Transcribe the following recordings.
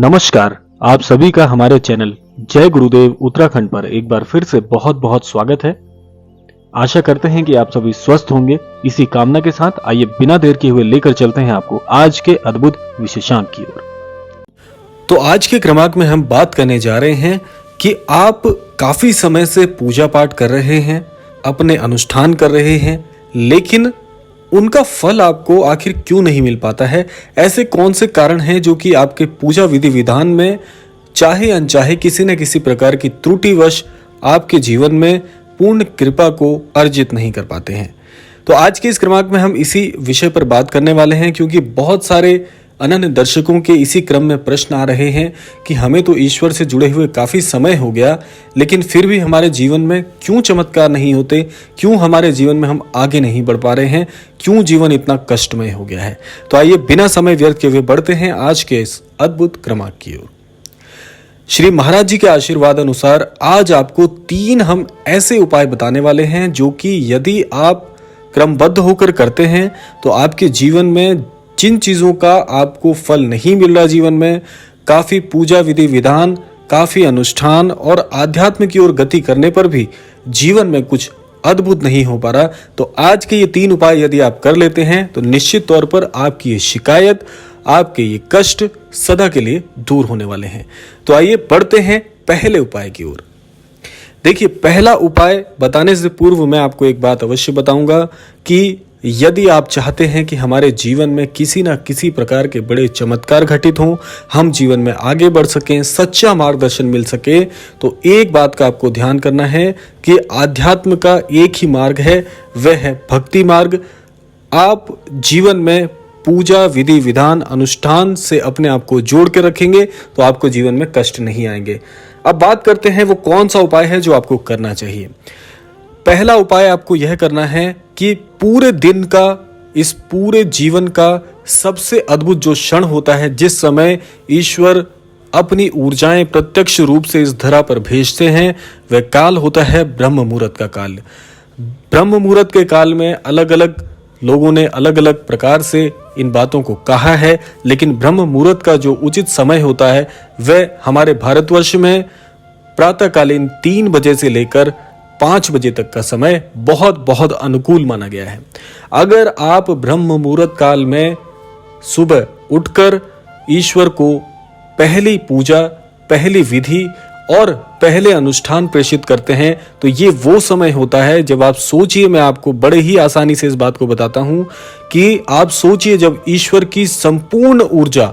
नमस्कार, आप सभी का हमारे चैनल जय गुरुदेव उत्तराखंड पर एक बार फिर से बहुत बहुत स्वागत है। आशा करते हैं कि आप सभी स्वस्थ होंगे। इसी कामना के साथ आइए बिना देर किए हुए लेकर चलते हैं आपको आज के अद्भुत विशेषांक की ओर। तो आज के क्रमांक में हम बात करने जा रहे हैं कि आप काफी समय से पूजा पाठ कर रहे हैं, अपने अनुष्ठान कर रहे हैं, लेकिन उनका फल आपको आखिर क्यों नहीं मिल पाता है। ऐसे कौन से कारण हैं जो कि आपके पूजा विधि विधान में चाहे अनचाहे किसी न किसी प्रकार की त्रुटिवश आपके जीवन में पूर्ण कृपा को अर्जित नहीं कर पाते हैं। तो आज के इस क्रमांक में हम इसी विषय पर बात करने वाले हैं, क्योंकि बहुत सारे अनन्य दर्शकों के इसी क्रम में प्रश्न आ रहे हैं कि हमें तो ईश्वर से जुड़े हुए काफी समय हो गया, लेकिन फिर भी हमारे जीवन में क्यों चमत्कार नहीं होते, क्यों हमारे जीवन में हम आगे नहीं बढ़ पा रहे हैं, क्यों जीवन इतना कष्टमय हो गया है। तो आइए बिना समय व्यर्थ किए हुए बढ़ते हैं आज के इस अद्भुत क्रमांक की ओर। श्री महाराज जी के आशीर्वाद अनुसार आज आपको 3 हम ऐसे उपाय बताने वाले हैं जो कि यदि आप क्रमबद्ध होकर करते हैं तो आपके जीवन में जिन चीजों का आपको फल नहीं मिल रहा, जीवन में काफी पूजा विधि विधान, काफी अनुष्ठान और आध्यात्म की ओर गति करने पर भी जीवन में कुछ अद्भुत नहीं हो पा रहा, तो आज के ये 3 उपाय यदि आप कर लेते हैं तो निश्चित तौर पर आपकी ये शिकायत, आपके ये कष्ट सदा के लिए दूर होने वाले हैं। तो आइए बढ़ते हैं पहले उपाय की ओर। देखिए, पहला उपाय बताने से पूर्व मैं आपको एक बात अवश्य बताऊंगा कि यदि आप चाहते हैं कि हमारे जीवन में किसी न किसी प्रकार के बड़े चमत्कार घटित हों, हम जीवन में आगे बढ़ सकें, सच्चा मार्गदर्शन मिल सके, तो एक बात का आपको ध्यान करना है कि आध्यात्म का एक ही मार्ग है, वह है भक्ति मार्ग। आप जीवन में पूजा विधि विधान अनुष्ठान से अपने आप को जोड़ के रखेंगे तो आपको जीवन में कष्ट नहीं आएंगे। अब बात करते हैं वो कौन सा उपाय है जो आपको करना चाहिए। पहला उपाय आपको यह करना है कि पूरे दिन का, इस पूरे जीवन का सबसे अद्भुत जो क्षण होता है, जिस समय ईश्वर अपनी ऊर्जाएं प्रत्यक्ष रूप से इस धरा पर भेजते हैं, वह काल होता है ब्रह्म मुहूर्त का काल। ब्रह्म मुहूर्त के काल में अलग अलग लोगों ने अलग अलग प्रकार से इन बातों को कहा है, लेकिन ब्रह्म मुहूर्त का जो उचित समय होता है वह हमारे भारतवर्ष में प्रातःकालीन 3 बजे से लेकर 5 बजे तक का समय बहुत बहुत अनुकूल माना गया है। अगर आप ब्रह्म मुहूर्त काल में सुबह उठकर ईश्वर को पहली पूजा, पहली विधि और पहले अनुष्ठान प्रेषित करते हैं तो ये वो समय होता है जब आप सोचिए, मैं आपको बड़े ही आसानी से इस बात को बताता हूं कि आप सोचिए जब ईश्वर की संपूर्ण ऊर्जा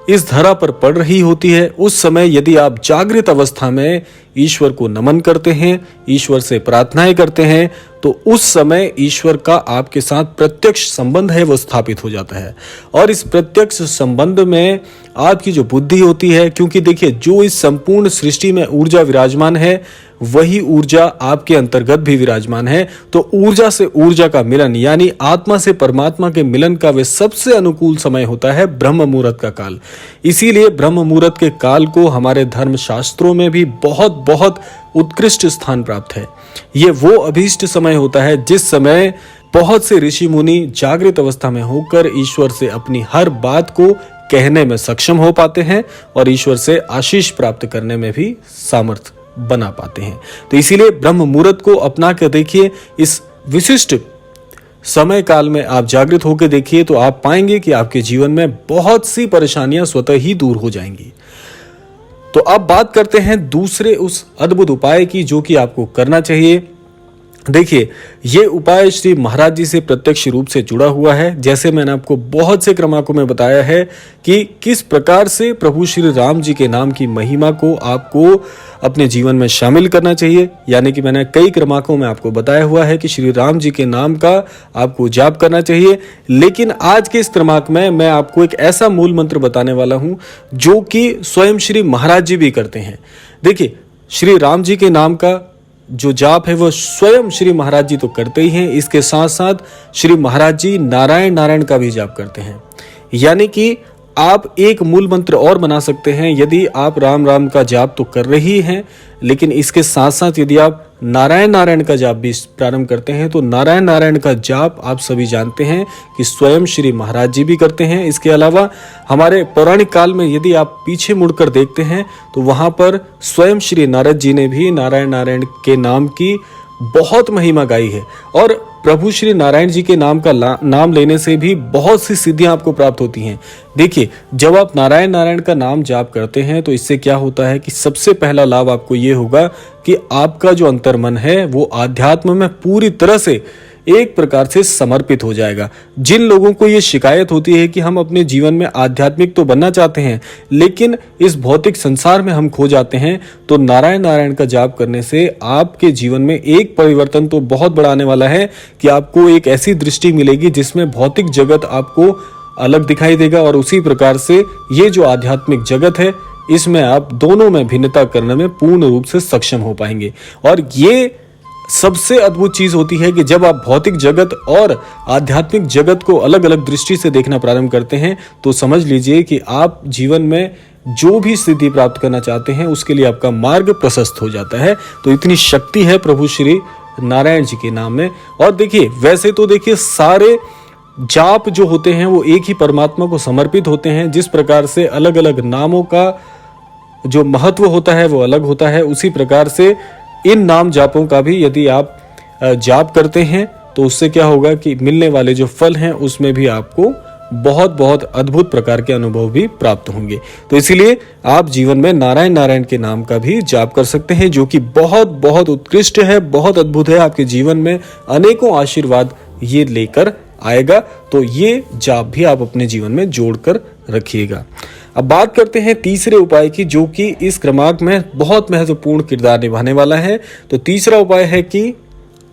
इस धरा पर पड़ रही होती है, उस समय यदि आप जागृत अवस्था में ईश्वर को नमन करते हैं, ईश्वर से प्रार्थनाएं करते हैं, तो उस समय ईश्वर का आपके साथ प्रत्यक्ष संबंध है वो स्थापित हो जाता है। और इस प्रत्यक्ष संबंध में आपकी जो बुद्धि होती है, क्योंकि देखिए जो इस संपूर्ण सृष्टि में ऊर्जा विराजमान है वही ऊर्जा आपके अंतर्गत भी विराजमान है, तो ऊर्जा से ऊर्जा का मिलन यानी आत्मा से परमात्मा के मिलन का वे सबसे अनुकूल समय होता है ब्रह्म मुहूर्त का काल। इसीलिए ब्रह्म मुहूर्त के काल को हमारे धर्म शास्त्रों में भी बहुत बहुत उत्कृष्ट स्थान प्राप्त है। ये वो अभीष्ट समय होता है जिस समय बहुत से ऋषि मुनि जागृत अवस्था में होकर ईश्वर से अपनी हर बात को कहने में सक्षम हो पाते हैं और ईश्वर से आशीष प्राप्त करने में भी सामर्थ्य बना पाते हैं। तो इसीलिए ब्रह्म मुहूर्त को अपना कर देखिए, इस विशिष्ट समय काल में आप जागृत होकर देखिए तो आप पाएंगे कि आपके जीवन में बहुत सी परेशानियां स्वतः ही दूर हो जाएंगी। तो अब बात करते हैं दूसरे उस अद्भुत उपाय की जो कि आपको करना चाहिए। देखिए, ये उपाय श्री महाराज जी से प्रत्यक्ष रूप से जुड़ा हुआ है। जैसे मैंने आपको बहुत से क्रमांकों में बताया है कि किस प्रकार से प्रभु श्री राम जी के नाम की महिमा को आपको अपने जीवन में शामिल करना चाहिए, यानी कि मैंने कई क्रमांकों में आपको बताया हुआ है कि श्री राम जी के नाम का आपको जाप करना चाहिए। लेकिन आज के इस क्रमांक में मैं आपको एक ऐसा मूल मंत्र बताने वाला हूं जो कि स्वयं श्री महाराज जी भी करते हैं। देखिए, श्री राम जी के नाम का जो जाप है वह स्वयं श्री महाराज जी तो करते ही हैं, इसके साथ साथ श्री महाराज जी नारायण नारायण का भी जाप करते हैं। यानी कि आप एक मूल मंत्र और बना सकते हैं। यदि आप राम राम का जाप तो कर रही हैं, लेकिन इसके साथ साथ यदि आप नारायण नारायण का जाप भी प्रारंभ करते हैं। तो नारायण नारायण का जाप आप सभी जानते हैं कि स्वयं श्री महाराज जी भी करते हैं। इसके अलावा हमारे पौराणिक काल में यदि आप पीछे मुड़कर देखते हैं तो वहां पर स्वयं श्री नारद जी ने भी नारायण नारायण के नाम की बहुत महिमा गाई है। और प्रभु श्री नारायण जी के नाम का नाम लेने से भी बहुत सी सिद्धियां आपको प्राप्त होती हैं। देखिए, जब आप नारायण नारायण का नाम जाप करते हैं तो इससे क्या होता है कि सबसे पहला लाभ आपको ये होगा कि आपका जो अंतर्मन है वो आध्यात्म में पूरी तरह से एक प्रकार से समर्पित हो जाएगा। जिन लोगों को ये शिकायत होती है कि हम अपने जीवन में आध्यात्मिक तो बनना चाहते हैं लेकिन इस भौतिक संसार में हम खो जाते हैं, तो नारायण नारायण का जाप करने से आपके जीवन में एक परिवर्तन तो बहुत बड़ा आने वाला है कि आपको एक ऐसी दृष्टि मिलेगी जिसमें भौतिक जगत आपको अलग दिखाई देगा और उसी प्रकार से ये जो आध्यात्मिक जगत है इसमें आप दोनों में भिन्नता करने में पूर्ण रूप से सक्षम हो पाएंगे। और ये सबसे अद्भुत चीज होती है कि जब आप भौतिक जगत और आध्यात्मिक जगत को अलग अलग दृष्टि से देखना प्रारंभ करते हैं तो समझ लीजिए कि आप जीवन में जो भी सिद्धि प्राप्त करना चाहते हैं उसके लिए आपका मार्ग प्रशस्त हो जाता है। तो इतनी शक्ति है प्रभु श्री नारायण जी के नाम में। और देखिए, वैसे तो देखिए सारे जाप जो होते हैं वो एक ही परमात्मा को समर्पित होते हैं। जिस प्रकार से अलग अलग नामों का जो महत्व होता है वो अलग होता है, उसी प्रकार से इन नाम जापों का भी यदि आप जाप करते हैं तो उससे क्या होगा कि मिलने वाले जो फल हैं उसमें भी आपको बहुत बहुत अद्भुत प्रकार के अनुभव भी प्राप्त होंगे। तो इसीलिए आप जीवन में नारायण नारायण के नाम का भी जाप कर सकते हैं, जो कि बहुत बहुत उत्कृष्ट है, बहुत अद्भुत है। आपके जीवन में अनेकों आशीर्वाद ये लेकर आएगा। तो ये जाप भी आप अपने जीवन में जोड़कर रखिएगा। अब बात करते हैं तीसरे उपाय की, जो कि इस क्रमांक में बहुत महत्वपूर्ण किरदार निभाने वाला है। तो तीसरा उपाय है कि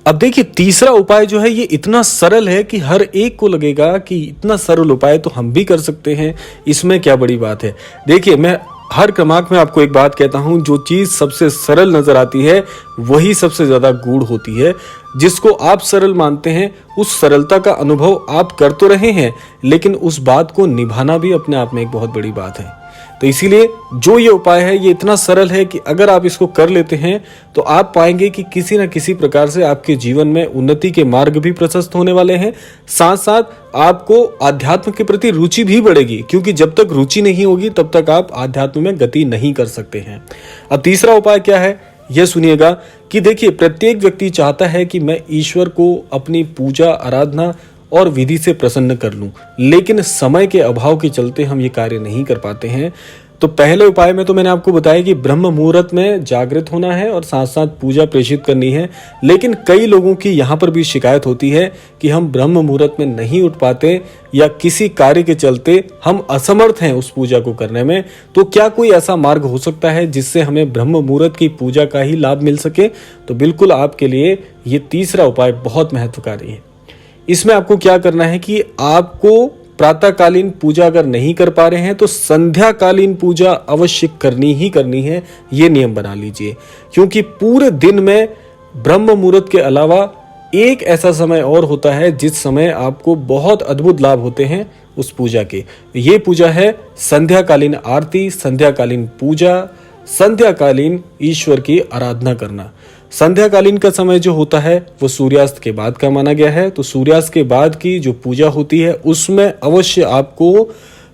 अब देखिए, तीसरा उपाय जो है ये इतना सरल है कि हर एक को लगेगा कि इतना सरल उपाय तो हम भी कर सकते हैं, इसमें क्या बड़ी बात है। देखिए, मैं हर क्रमांक में आपको एक बात कहता हूं, जो चीज सबसे सरल नजर आती है वही सबसे ज्यादा गूढ़ होती है। जिसको आप सरल मानते हैं उस सरलता का अनुभव आप कर तो रहे हैं, लेकिन उस बात को निभाना भी अपने आप में एक बहुत बड़ी बात है। तो इसीलिए जो ये उपाय है ये इतना सरल है कि अगर आप इसको कर लेते हैं तो आप पाएंगे कि किसी न किसी प्रकार से आपके जीवन में उन्नति के मार्ग भी प्रशस्त होने वाले हैं। साथ साथ आपको आध्यात्म के प्रति रुचि भी बढ़ेगी, क्योंकि जब तक रुचि नहीं होगी तब तक आप आध्यात्म में गति नहीं कर सकते हैं। अब तीसरा उपाय क्या है यह सुनिएगा कि देखिए, प्रत्येक व्यक्ति चाहता है कि मैं ईश्वर को अपनी पूजा आराधना और विधि से प्रसन्न कर लूं, लेकिन समय के अभाव के चलते हम ये कार्य नहीं कर पाते हैं। तो पहले उपाय में तो मैंने आपको बताया कि ब्रह्म मुहूर्त में जागृत होना है और साथ साथ पूजा प्रेषित करनी है। लेकिन कई लोगों की यहाँ पर भी शिकायत होती है कि हम ब्रह्म मुहूर्त में नहीं उठ पाते या किसी कार्य के चलते हम असमर्थ हैं उस पूजा को करने में। तो क्या कोई ऐसा मार्ग हो सकता है जिससे हमें ब्रह्म मुहूर्त की पूजा का ही लाभ मिल सके? तो बिल्कुल आपके लिए ये तीसरा उपाय बहुत महत्वकारी है। इसमें आपको क्या करना है कि आपको प्रातःकालीन पूजा अगर नहीं कर पा रहे हैं तो संध्याकालीन पूजा अवश्य करनी ही करनी है, ये नियम बना लीजिए। क्योंकि पूरे दिन में ब्रह्म मुहूर्त के अलावा एक ऐसा समय और होता है जिस समय आपको बहुत अद्भुत लाभ होते हैं उस पूजा के। ये पूजा है संध्याकालीन आरती, संध्याकालीन पूजा, संध्याकालीन ईश्वर की आराधना करना। संध्याकालीन का समय जो होता है वो सूर्यास्त के बाद का माना गया है। तो सूर्यास्त के बाद की जो पूजा होती है उसमें अवश्य आपको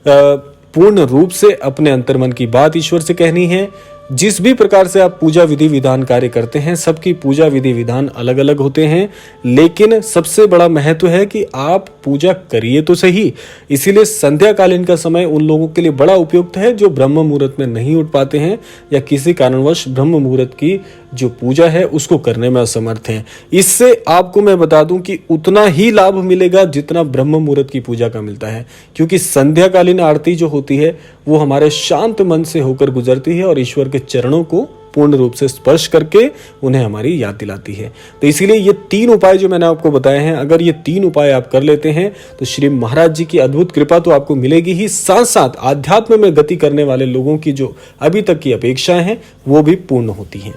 पूर्ण रूप से अपने अंतर्मन की बात ईश्वर से कहनी है। जिस भी प्रकार से आप पूजा विधि विधान कार्य करते हैं, सबकी पूजा विधि विधान अलग अलग होते हैं, लेकिन सबसे बड़ा महत्व है कि आप पूजा करिए तो सही। इसीलिए संध्याकालीन का समय उन लोगों के लिए बड़ा उपयुक्त है जो ब्रह्म मुहूर्त में नहीं उठ पाते हैं या किसी कारणवश ब्रह्म मुहूर्त की जो पूजा है उसको करने में असमर्थ हैं। इससे आपको मैं बता दूं कि उतना ही लाभ मिलेगा जितना ब्रह्म मुहूर्त की पूजा का मिलता है, क्योंकि संध्याकालीन आरती जो होती है वो हमारे शांत मन से होकर गुजरती है और ईश्वर के चरणों को पूर्ण रूप से स्पर्श करके उन्हें हमारी याद दिलाती है। तो इसीलिए ये 3 उपाय जो मैंने आपको बताए हैं, अगर ये 3 उपाय आप कर लेते हैं तो श्री महाराज जी की अद्भुत कृपा तो आपको मिलेगी ही, साथ साथ आध्यात्म में गति करने वाले लोगों की जो अभी तक की अपेक्षाएं हैं वो भी पूर्ण होती हैं।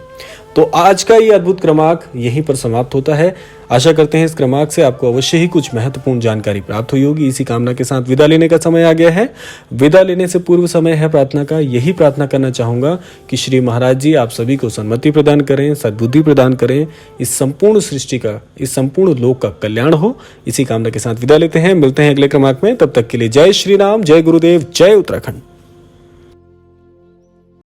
तो आज का ये अद्भुत क्रमांक यहीं पर समाप्त होता है। आशा करते हैं इस क्रमांक से आपको अवश्य ही कुछ महत्वपूर्ण जानकारी प्राप्त हुई होगी। इसी कामना के साथ विदा लेने का समय आ गया है। विदा लेने से पूर्व समय है प्रार्थना का। यही प्रार्थना करना चाहूंगा कि श्री महाराज जी आप सभी को सन्मति प्रदान करें, सद्बुद्धि प्रदान करें, इस संपूर्ण सृष्टि का, इस संपूर्ण लोक का कल्याण हो। इसी कामना के साथ विदा लेते हैं। मिलते हैं अगले क्रमांक में। तब तक के लिए जय श्री राम, जय गुरुदेव, जय उत्तराखंड।